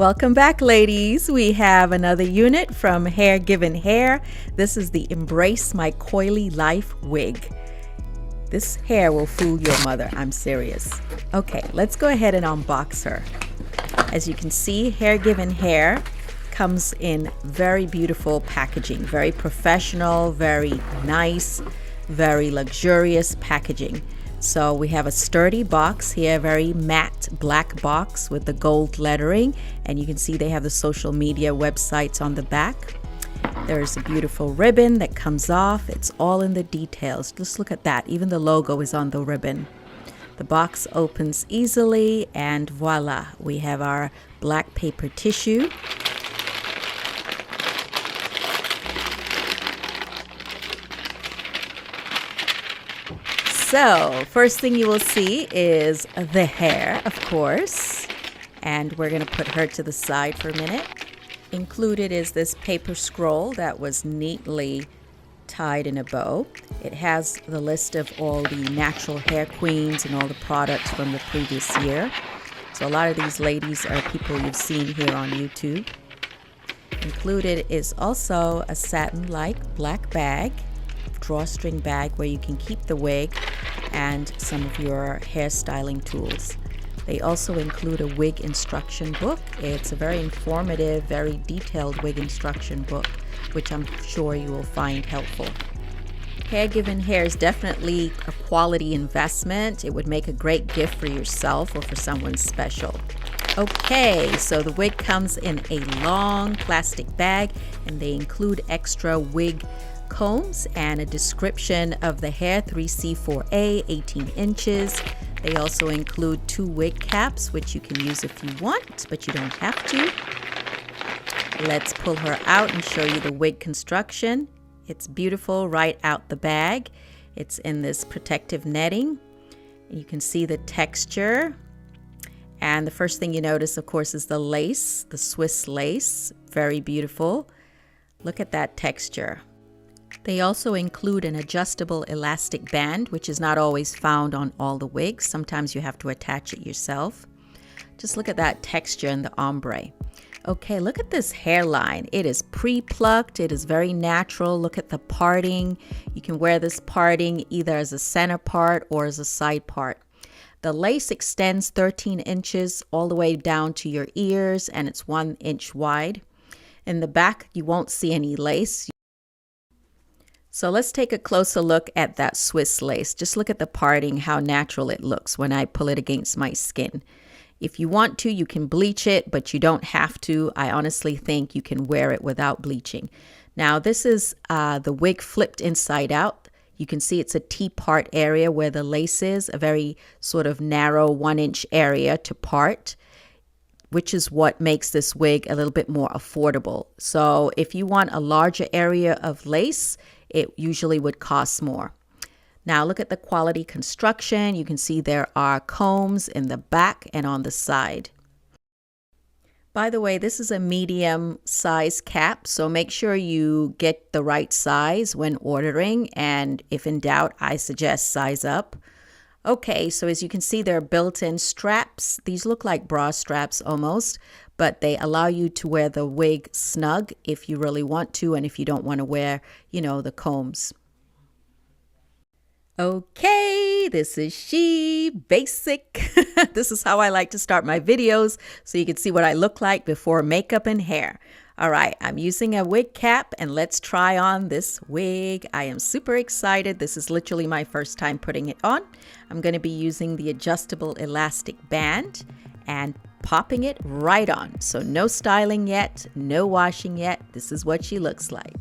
Welcome back, ladies. We have another unit from HerGivenHair. This is the Embrace My Coily Life wig. This hair will fool your mother, I'm serious. Okay, let's go ahead and unbox her. As you can see, HerGivenHair comes in very beautiful packaging, very professional, very nice, very luxurious packaging. So we have a sturdy box here, very matte black box with the gold lettering, and you can see they have the social media websites on the back. There's a beautiful ribbon that comes off. It's all in the details. Just look at that. Even the logo is on the ribbon. The box opens easily, and voila, we have our black paper tissue. So, first thing you will see is the hair, of course, and we're going to put her to the side for a minute. Included is this paper scroll that was neatly tied in a bow. It has the list of all the natural hair queens and all the products from the previous year. So a lot of these ladies are people you've seen here on YouTube. Included is also a satin-like black bag, drawstring bag where you can keep the wig and some of your hairstyling tools. They also include a wig instruction book. It's a very informative, very detailed wig instruction book, which I'm sure you will find helpful. HerGivenHair is definitely a quality investment. It would make a great gift for yourself or for someone special. Okay, so the wig comes in a long plastic bag, and they include extra wig combs and a description of the hair, 3C-4A, 18 inches. They also include 2 wig caps, which you can use if you want, but you don't have to. Let's pull her out and show you the wig construction. It's beautiful right out the bag. It's in this protective netting. You can see the texture. And the first thing you notice, of course, is the lace, the Swiss lace. Very beautiful. Look at that texture. They also include an adjustable elastic band, which is not always found on all the wigs. Sometimes you have to attach it yourself. Just look at that texture and the ombre. Okay, look at this hairline. It is pre-plucked. It is very natural. Look at the parting. You can wear this parting either as a center part or as a side part. The lace extends 13 inches all the way down to your ears, and it's 1 inch wide. In the back, you won't see any lace. So let's take a closer look at that Swiss lace. Just look at the parting, how natural it looks when I pull it against my skin. If you want to, you can bleach it, but you don't have to. I honestly think you can wear it without bleaching. Now, this is the wig flipped inside out. You can see it's a T-part area where the lace is, a very sort of narrow 1 inch area to part, which is what makes this wig a little bit more affordable. So if you want a larger area of lace, it usually would cost more. Now look at the quality construction. You can see there are combs in the back and on the side. By the way, this is a medium size cap, so make sure you get the right size when ordering, and if in doubt, I suggest size up. Okay, so as you can see, there are built-in straps. These look like bra straps almost, but they allow you to wear the wig snug if you really want to, and if you don't want to wear, the combs. Okay, this is she, basic. This is how I like to start my videos, so you can see what I look like before makeup and hair. All right, I'm using a wig cap, and let's try on this wig. I am super excited. This is literally my first time putting it on. I'm going to be using the adjustable elastic band and popping it right on. So no styling yet, no washing yet. This is what she looks like.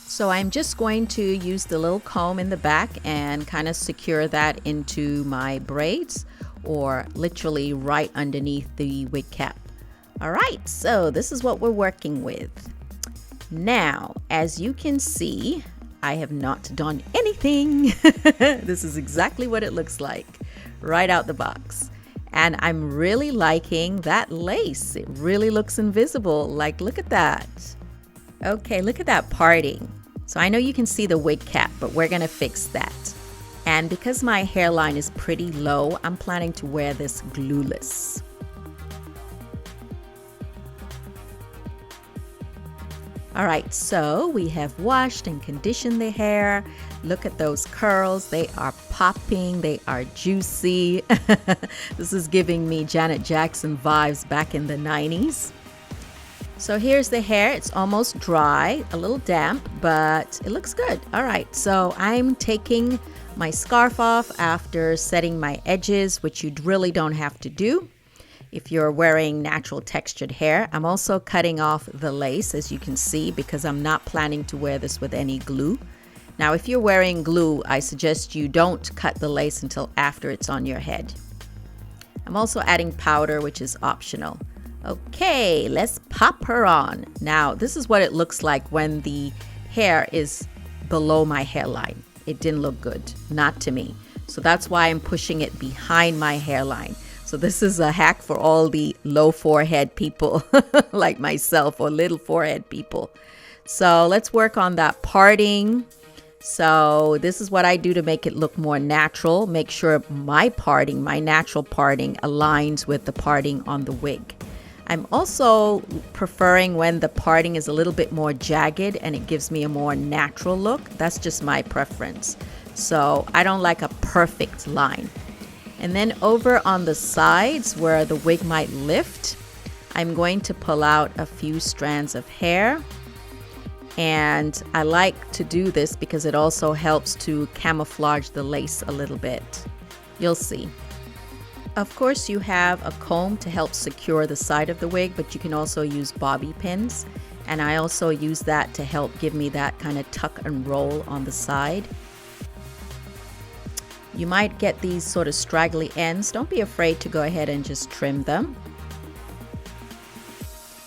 So I'm just going to use the little comb in the back and kind of secure that into my braids, or literally right underneath the wig cap. All right, so this is what we're working with. Now, as you can see, I have not done anything. This is exactly what it looks like right out the box. And I'm really liking that lace. It really looks invisible. Like, look at that. Okay, look at that parting. So I know you can see the wig cap, but we're gonna fix that. And because my hairline is pretty low, I'm planning to wear this glueless. All right, so we have washed and conditioned the hair. Look at those curls. They are popping. They are juicy. This is giving me Janet Jackson vibes back in the 90s. So here's the hair. It's almost dry, a little damp, but it looks good. All right, so I'm taking my scarf off after setting my edges, which you really don't have to do if you're wearing natural textured hair. I'm also cutting off the lace, as you can see, because I'm not planning to wear this with any glue. Now, if you're wearing glue, I suggest you don't cut the lace until after it's on your head. I'm also adding powder, which is optional. Okay, let's pop her on. Now, this is what it looks like when the hair is below my hairline. It didn't look good, not to me. So that's why I'm pushing it behind my hairline. So this is a hack for all the low forehead people like myself, or little forehead people. So let's work on that parting. So this is what I do to make it look more natural. Make sure my parting, my natural parting, aligns with the parting on the wig. I'm also preferring when the parting is a little bit more jagged and it gives me a more natural look. That's just my preference. So I don't like a perfect line. And then over on the sides where the wig might lift, I'm going to pull out a few strands of hair. And I like to do this because it also helps to camouflage the lace a little bit. You'll see. Of course, you have a comb to help secure the side of the wig, but you can also use bobby pins. And I also use that to help give me that kind of tuck and roll on the side. You might get these sort of straggly ends. Don't be afraid to go ahead and just trim them.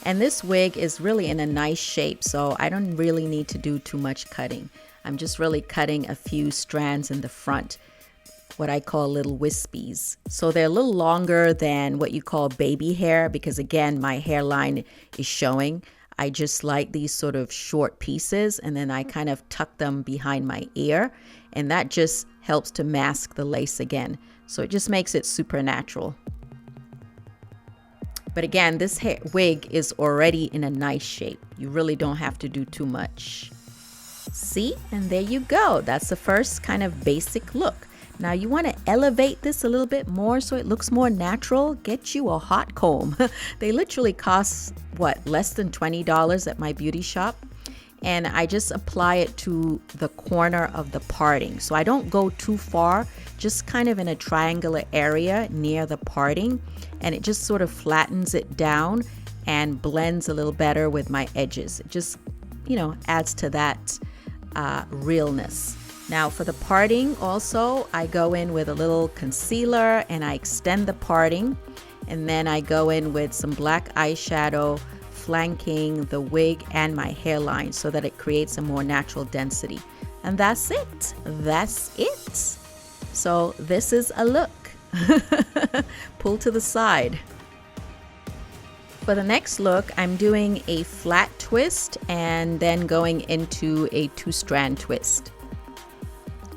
And this wig is really in a nice shape, so I don't really need to do too much cutting. I'm just really cutting a few strands in the front, what I call little wispies. So they're a little longer than what you call baby hair, because again, my hairline is showing. I just like these sort of short pieces, and then I kind of tuck them behind my ear, and that just helps to mask the lace again. So it just makes it super natural. But again, this wig is already in a nice shape. You really don't have to do too much. See? And there you go. That's the first kind of basic look. Now you want to elevate this a little bit more so it looks more natural. Get you a hot comb. They literally cost, what, less than $20 at my beauty shop. And I just apply it to the corner of the parting. So I don't go too far, just kind of in a triangular area near the parting. And it just sort of flattens it down and blends a little better with my edges. It just, you know, adds to that realness. Now for the parting also, I go in with a little concealer and I extend the parting. And then I go in with some black eyeshadow, flanking the wig and my hairline so that it creates a more natural density. And that's it. That's it. So this is a look. Pull to the side. For the next look, I'm doing a flat twist and then going into a 2-strand twist.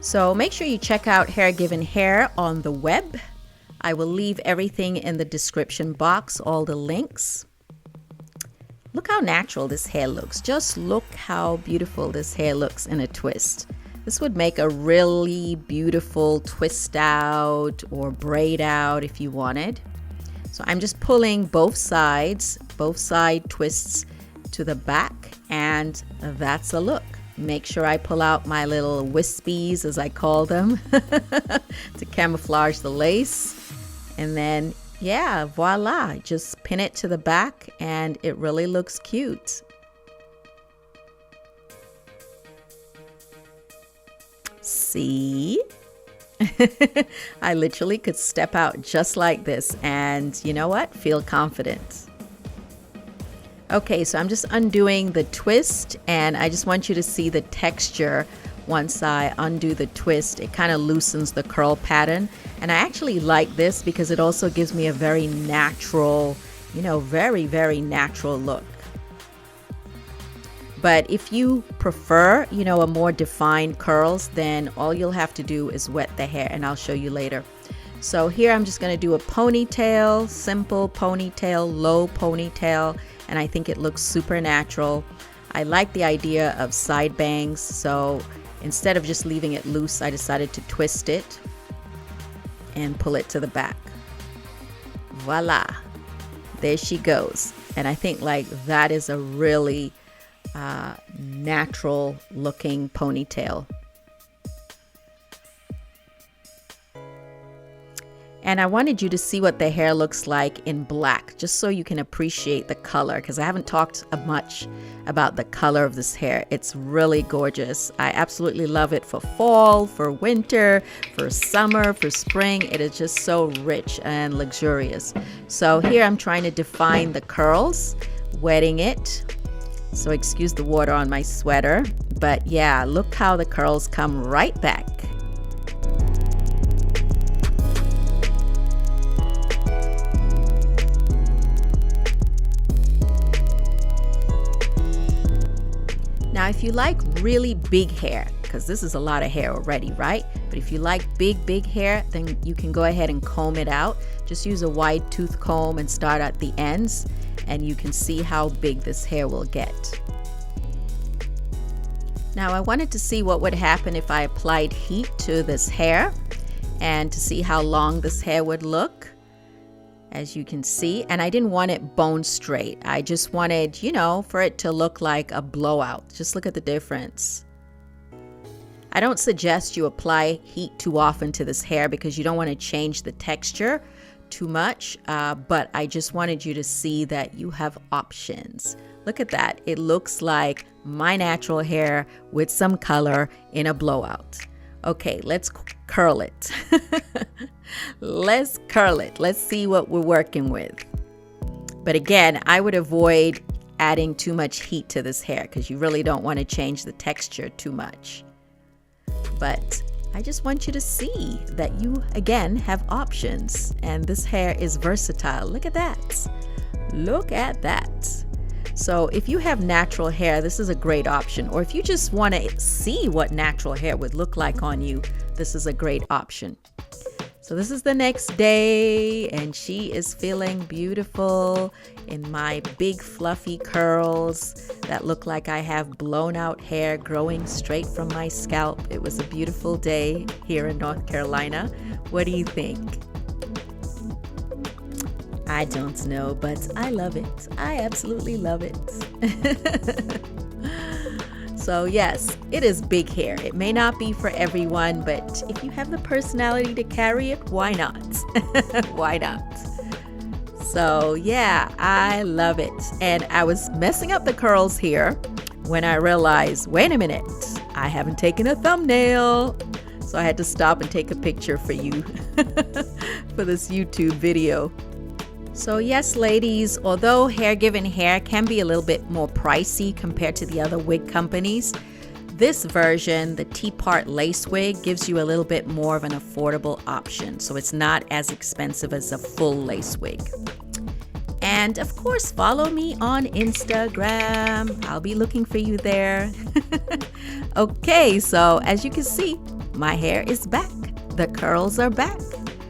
So make sure you check out HerGivenHair on the web. I will leave everything in the description box, all the links. Look how natural this hair looks. Just look how beautiful this hair looks in a twist. This would make a really beautiful twist out or braid out if you wanted. So I'm just pulling both side twists to the back, and that's a look. Make sure I pull out my little wispies, as I call them, to camouflage the lace. And then, yeah, voila, just pin it to the back and it really looks cute. See? I literally could step out just like this and you know what? Feel confident. Okay, so I'm just undoing the twist and I just want you to see the texture. Once I undo the twist, it kind of loosens the curl pattern. And I actually like this because it also gives me a very natural, you know, very, very natural look. But if you prefer, you know, a more defined curls, then all you'll have to do is wet the hair, and I'll show you later. So here I'm just going to do a ponytail, simple ponytail, low ponytail, and I think it looks super natural. I like the idea of side bangs, so instead of just leaving it loose, I decided to twist it and pull it to the back. Voila, there she goes. And I think like that is a really natural looking ponytail. And I wanted you to see what the hair looks like in black, just so you can appreciate the color, because I haven't talked much about the color of this hair. It's really gorgeous. I absolutely love it for fall, for winter, for summer, for spring. It is just so rich and luxurious. So here I'm trying to define the curls, wetting it. So excuse the water on my sweater, but yeah, look how the curls come right back. Now, if you like really big hair, because this is a lot of hair already, right? But if you like big hair, then you can go ahead and comb it out. Just use a wide tooth comb and start at the ends, and you can see how big this hair will get. Now, I wanted to see what would happen if I applied heat to this hair and to see how long this hair would look. As you can see, and I didn't want it bone straight. I just wanted, you know, for it to look like a blowout. Just look at the difference. I don't suggest you apply heat too often to this hair because you don't want to change the texture too much, but I just wanted you to see that you have options. Look at that. It looks like my natural hair with some color in a blowout. Okay, let's curl it. Let's curl it. Let's see what we're working with. But again, I would avoid adding too much heat to this hair because you really don't want to change the texture too much. But I just want you to see that you, again, have options. And this hair is versatile. Look at that. Look at that. So if you have natural hair, this is a great option. Or if you just want to see what natural hair would look like on you, this is a great option. So this is the next day, and she is feeling beautiful in my big fluffy curls that look like I have blown out hair growing straight from my scalp. It was a beautiful day here in North Carolina. What do you think? I don't know, but I love it. I absolutely love it. So yes, it is big hair. It may not be for everyone, but if you have the personality to carry it, why not? Why not? So yeah, I love it. And I was messing up the curls here when I realized, wait a minute, I haven't taken a thumbnail. So I had to stop and take a picture for you for this YouTube video. So yes, ladies, although HerGivenHair can be a little bit more pricey compared to the other wig companies, this version, the T-part lace wig, gives you a little bit more of an affordable option. So it's not as expensive as a full lace wig. And of course, follow me on Instagram. I'll be looking for you there. Okay, so as you can see, my hair is back. The curls are back.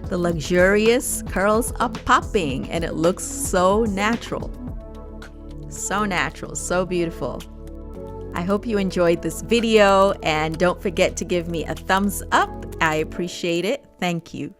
The luxurious curls are popping, and it looks so natural. So natural, so beautiful. I hope you enjoyed this video, and don't forget to give me a thumbs up. I appreciate it. Thank you.